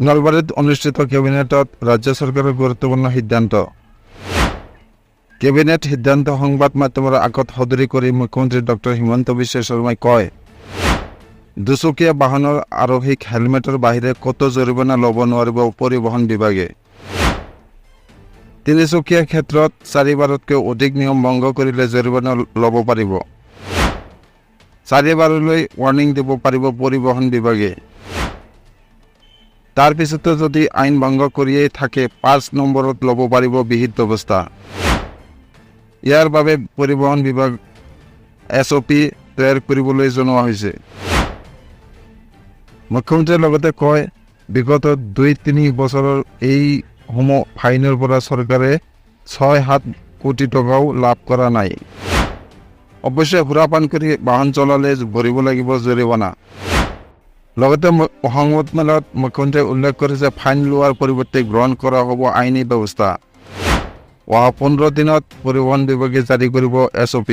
নলবাৰীত অনুষ্ঠিত কেবিনেটত ৰাজ্য চৰকাৰৰ গুৰুত্বপূৰ্ণ সিদ্ধান্ত। কেবিনেট সিদ্ধান্ত সংবাদ মাধ্যমৰ আগত সদৰি কৰি মুখ্যমন্ত্ৰী ডক্টৰ হিমন্ত বিশ্ব শৰ্মাই কয়, দুচকীয়া বাহনৰ আৰোহীক হেলমেটৰ বাহিৰে ক'তো জৰিমনা ল'ব নোৱাৰিব পৰিবহণ বিভাগে। তিনিচকীয়াৰ ক্ষেত্ৰত 4বাৰতকৈ অধিক নিয়ম ভংগ কৰিলে জৰিমনা ল'ব পাৰিব। 4বাৰলৈ ৱাৰ্ণিং দিব পাৰিব পৰিবহণ বিভাগে। তাৰ পিছতো যদি আইন ভংগ কৰিয়েই থাকে 5 নম্বৰত ল'ব পাৰিব বিহিত ব্যৱস্থা। ইয়াৰ বাবে পৰিবহণ বিভাগ SOP তৈয়াৰ কৰিবলৈ জনোৱা হৈছে। মুখ্যমন্ত্ৰীয়ে লগতে কয়, বিগত 2-3 বছৰৰ এই ফাইনৰ পৰা চৰকাৰে 6-7 কোটি টকাও লাভ কৰা নাই। অৱশ্যে সুৰাপান কৰি বাহন চলালে ভৰিব লাগিব জৰিমনা। লগতে সংবাদমেলত মুখ্যমন্ত্ৰীয়ে উল্লেখ কৰিছে, ফাইন লোৱাৰ পৰিৱৰ্তে গ্ৰহণ কৰা হ'ব আইনী ব্যৱস্থা। অহা 15 দিনত পৰিবহণ বিভাগে জাৰি কৰিব SOP।